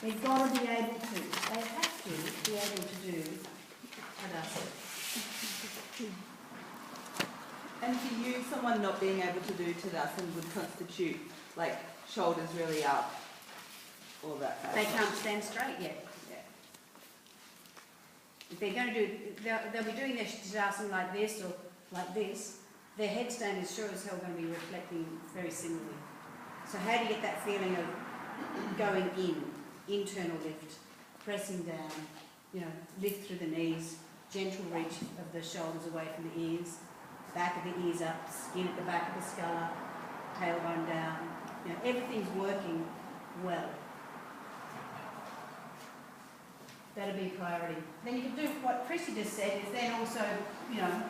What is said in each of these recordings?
They've got to be able to. They have to be able to do Tadasana. And for you, someone not being able to do Tadasana would constitute like shoulders really up, all that. They can't stand straight yet. Yeah. If they're going to do, they'll be doing their Tadasana like this or like this. Their headstand is sure as hell going to be reflecting very similarly. So how do you get that feeling of going in, internal lift, pressing down, you know, lift through the knees, gentle reach of the shoulders away from the ears, back of the ears up, skin at the back of the skull up, tailbone down. You know, everything's working well. That'll be a priority. Then you can do what Chrissy just said, is then also, you know,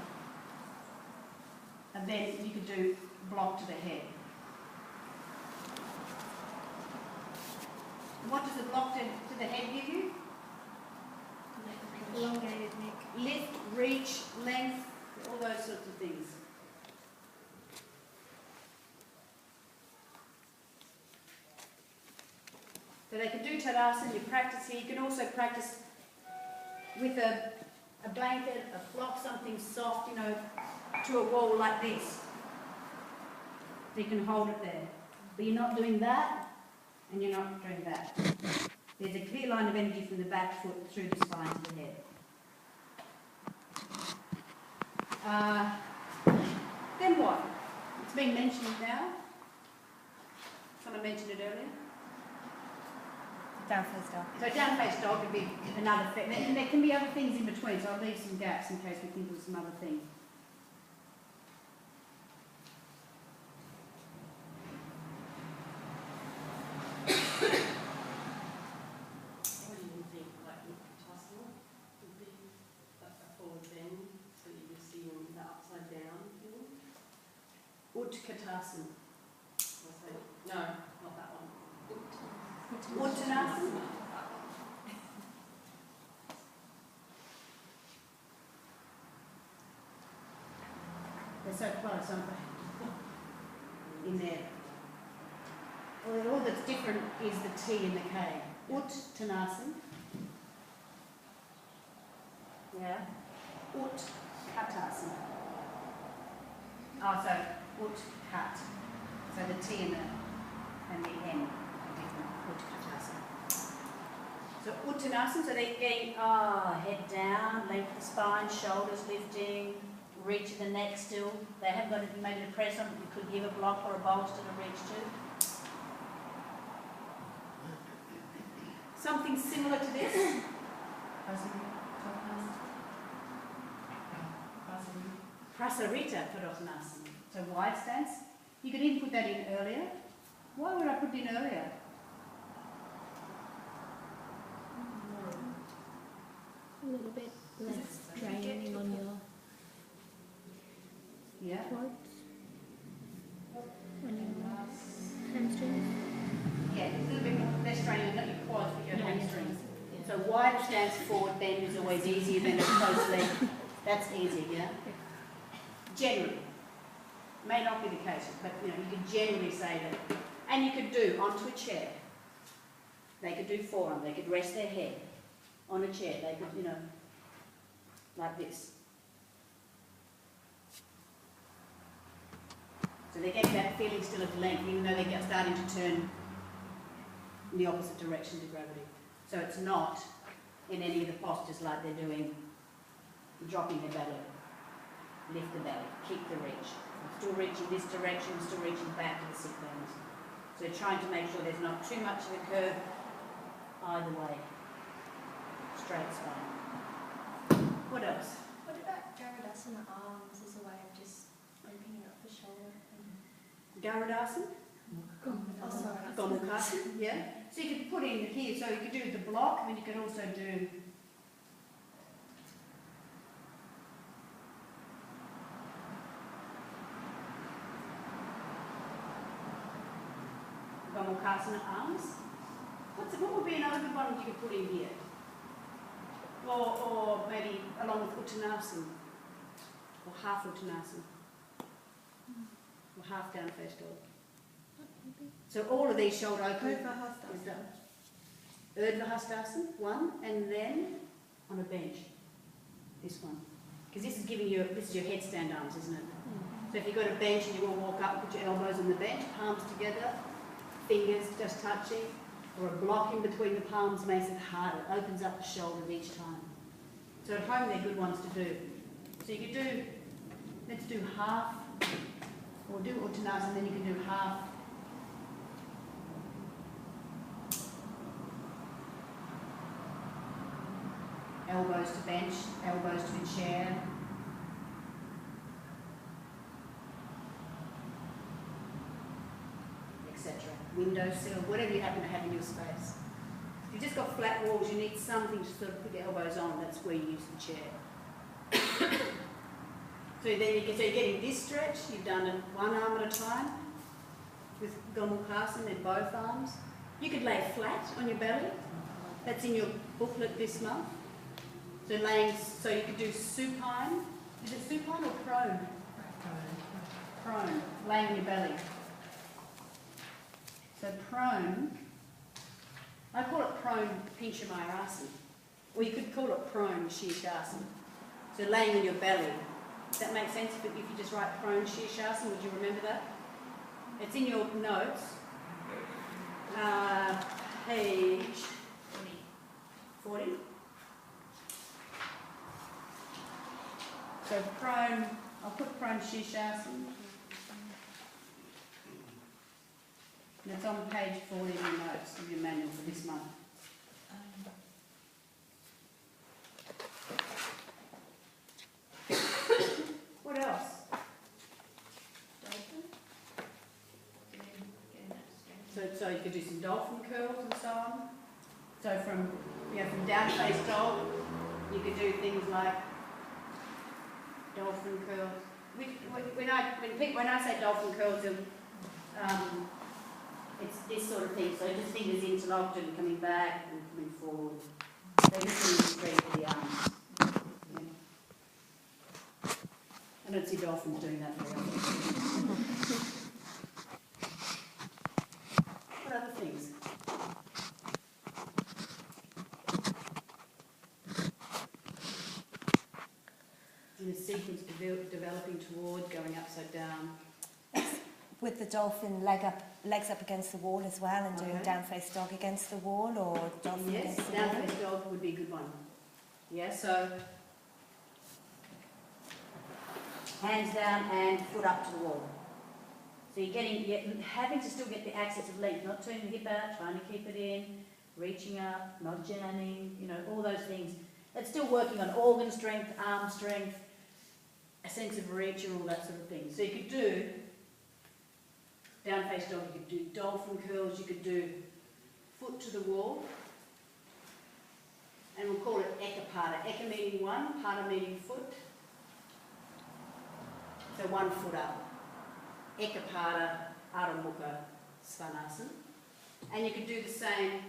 and then you could do block to the head. What does a block to the head give you? Elongated neck. Lift, reach, length, all those sorts of things. So they can do Tadasana, you practice here. You can also practice with a blanket, a cloth, something soft, you know, to a wall like this. So you can hold it there. But you're not doing that, and you're not doing that. There's a clear line of energy from the back foot through the spine to the head. Then what? It's been mentioned now. Someone mentioned it earlier. Down face dog. So down face dog would be another thing. And there can be other things in between, so I'll leave some gaps in case we think of some other thing. What do you think, like Utkatasana would be a forward bend, so you just see the upside down thing? Utkatasana. No, not that one. Uttanasana. They're so close, aren't they? In there. Well, all that's different is the T and the K. Uttanasana. Yeah. Utkatasana. Oh, so Utkat. So the T and the N are different. Utkatasana. So Uttanasana, so they're getting head down, length of the spine, shoulders lifting, reach of the neck still. They haven't got to maybe to press on, you could give a block or a bolster to reach to. Something similar to this. Prasarita Padottanasana. So wide stance. You could even put that in earlier. Why would I put it in earlier? A little bit less draining on your Yeah. quads, on your hamstrings. Yeah, a little bit more less training, not your quads, but your Yeah, hamstrings. yeah. So wide stance forward bend is always easier than a close leg. That's easy, yeah? Generally. May not be the case, but you know, you could generally say that. And you could do onto a chair. They could do forearm, they could rest their head on a chair. They could, you know, like this. So they're getting that feeling still of length, even though they're starting to turn in the opposite direction to gravity. So it's not in any of the postures like they're doing, dropping the belly, lift the belly, keep the reach. Still reaching this direction, still reaching back to the sit bones. So trying to make sure there's not too much of a curve either way. Straight spine. What else? What about Garudasana arms as a way of just opening up the shoulder? Garudasana? Oh, sorry. Gomukhasana, yeah. So you could put in here, so you could do the block, and then you could also do Gomukhasana arms. What would be another good one you could put in here? Or maybe along with Uttanasana, or half Uttanasana, or half down face dog. So all of these shoulder open. Kotha Hasta. Erdvahastasana, one, and then on a bench, this one. Because this is giving you, this is your headstand arms, isn't it? So if you've got a bench and you want to walk up, put your elbows on the bench, palms together, fingers just touching, or a block in between the palms makes it harder, opens up the shoulder each time. So at home they're good ones to do. So you could do, let's do half, or do Uttanasana, and then you can do half. Elbows to bench, elbows to a chair. Etc. Windowsill, whatever you happen to have in your space. If you've just got flat walls, you need something to sort of put your elbows on. That's where you use the chair. So then so you're getting this stretch. You've done it one arm at a time with Gomukhasana in both arms. You could lay flat on your belly. That's in your booklet this month. So so you could do supine. Is it supine or prone? Prone. Laying on your belly. So prone, I call it prone Pinchamayurasana, or you could call it prone Shirshasana. So laying on your belly. Does that make sense if you just write prone Shirshasana? Would you remember that? It's in your notes. Page 40. So prone, I'll put prone Shirshasana. And it's on page 40 of your notes, of your manual for this month. What else? So you could do some dolphin curls and so on. So from down face dog, you could do things like dolphin curls. When I say dolphin curls, it's this sort of thing. So just fingers interlocked and coming back and coming forward. So just really straight with the arms. Yeah. I don't see dolphins doing that very often. What other things? In a sequence developing toward, going upside down. With the dolphin legs up against the wall as well, and doing down face dog against the wall, or dolphin against the wall. Down face dog would be a good one. Yeah, so hands down and foot up to the wall. So you're having to still get the axis of length, not turning the hip out, trying to keep it in, reaching up, not jamming, all those things. It's still working on organ strength, arm strength, a sense of reach and all that sort of thing. So you could do down face dog, you could do dolphin curls, you could do foot to the wall, and we'll call it Ekapada. Eka meaning one, Pada meaning foot. So 1 foot up. Ekapada, Adho Mukha Svanasana. And you could do the same,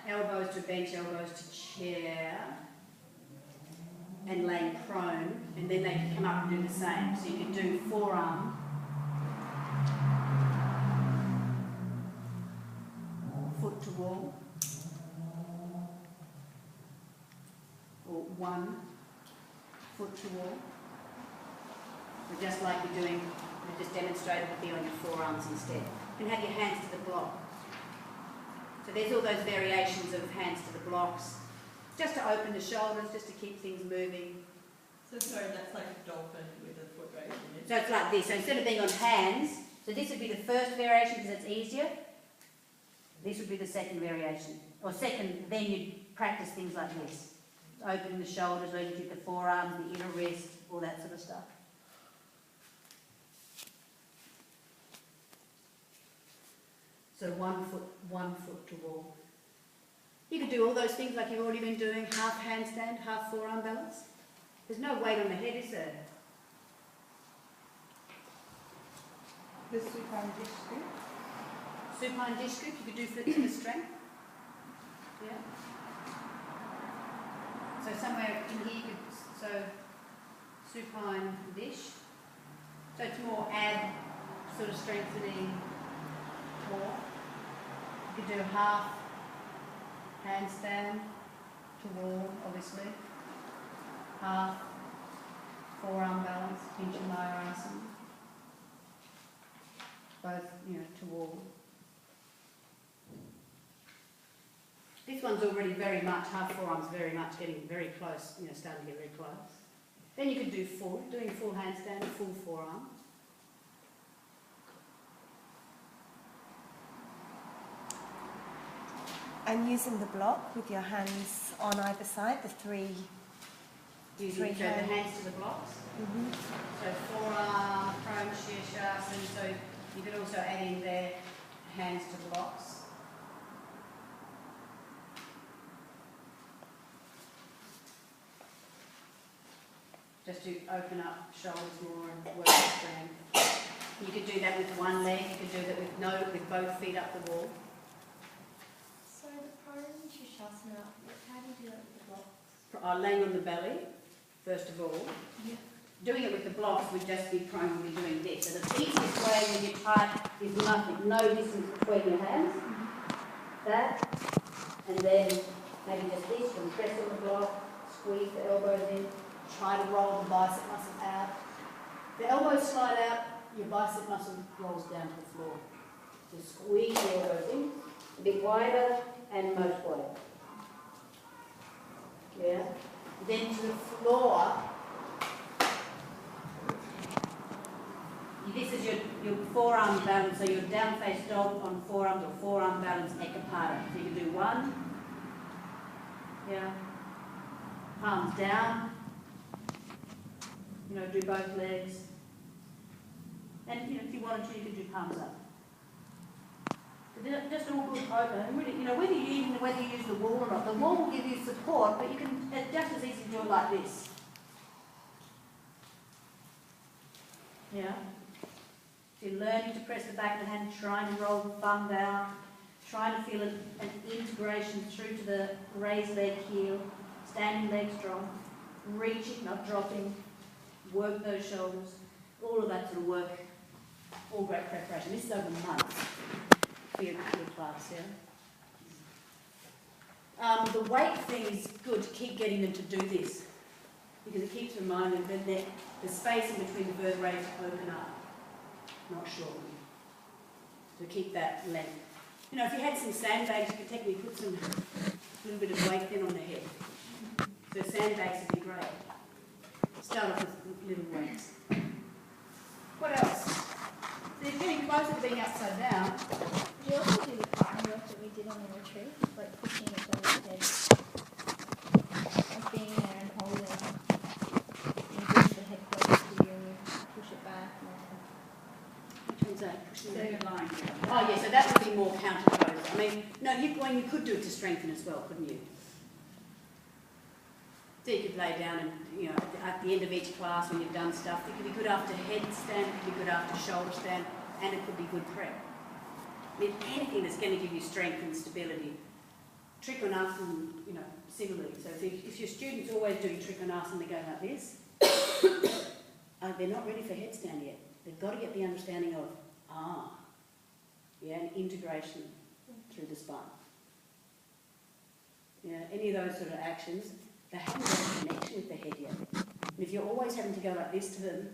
elbows to bench, elbows to chair, and laying prone, and then they can come up and do the same. So you can do forearm, foot to wall, or 1 foot to wall. So just like you're doing, I just demonstrated to be on your forearms instead. You can have your hands to the block. So there's all those variations of hands to the blocks. Just to open the shoulders, just to keep things moving. So sorry, that's like a dolphin with a foot raised in it. So it's like this. So instead of being on hands, so this would be the first variation because it's easier. This would be the second variation. Or second, then you'd practice things like this. Opening the shoulders, opening the forearms, the inner wrist, all that sort of stuff. So 1 foot to wall. You could do all those things like you've already been doing, half handstand, half forearm balance. There's no weight on the head, is there? The supine dish scoop. Supine dish scoop, you could do flips to the strength. Yeah. So somewhere in here, so supine dish. So it's more ab sort of strengthening more. You could do half handstand to wall, obviously. Half forearm balance, Pincha Mayurasana. Both, to wall. This one's already very much, half forearms very much getting very close, starting to get very close. Then you could do doing full handstand, full forearm. And using the block with your hands on either side, the three. Using the hands to the blocks. Mm-hmm. So forearm, prone Shirshasana, so you could also add in there hands to blocks. Just to open up shoulders more and work the strength. You could do that with one leg, you could do that with both feet up the wall. So the prone Shirshasana, how do you do that with the blocks? Laying on the belly, first of all. Yeah. Doing it with the blocks would just be prone, we'd be doing this. So the easiest way when you're tight is nothing, no distance between your hands. That, and then maybe just this, you can press on the block, squeeze the elbows in, try to roll the bicep muscle out. The elbows slide out, your bicep muscle rolls down to the floor. So squeeze the elbows in, a bit wider and most wider. Yeah. Then to the floor. This is your forearm balance, so your down face dog on forearms or forearm balance ekapada. So you can do one, palms down, do both legs. And if you wanted to, you could do palms up. But just all good open. And really, whether you use the wall or not, the wall will give you support, but you can just as easily do it like this. Yeah. So you're learning to press the back of the hand, trying to roll the thumb down, trying to feel an integration through to the raised leg heel, standing leg strong, reaching, not dropping, work those shoulders, all of that sort of work, all great preparation. This is over months for your class, yeah? The weight thing is good to keep getting them to do this because it keeps reminding them that the space in between the vertebrae to open up. Not sure. So keep that length. If you had some sandbags, you could technically put a little bit of weight then on the head. So sandbags would be great. Start off with little weights. What else? So you're getting closer to being upside down. We also do the partner work that we did on the retreat, like pushing each other's heads, like being there and holding, and bring the head closer to you and you push it back. Which one's that? Pushing the head. line. Oh yeah, so that would be more counter pose. I mean, no, you could do it to strengthen as well, couldn't you? So you could lay down and, at the end of each class when you've done stuff, it could be good after headstand, it could be good after shoulder stand, and it could be good prep. I mean, anything that's going to give you strength and stability. Trikonasana, similarly. So if your student's always doing Trikonasana, they're going like this, they're not ready for headstand yet. They've got to get the understanding of, and integration through the spine. Any of those sort of actions, they haven't got a connection with the head yet. And if you're always having to go like this to them,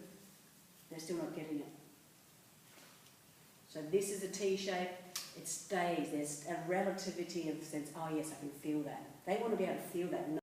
they're still not getting it. So this is a T shape, it stays, there's a relativity of sense, oh yes, I can feel that. They want to be able to feel that.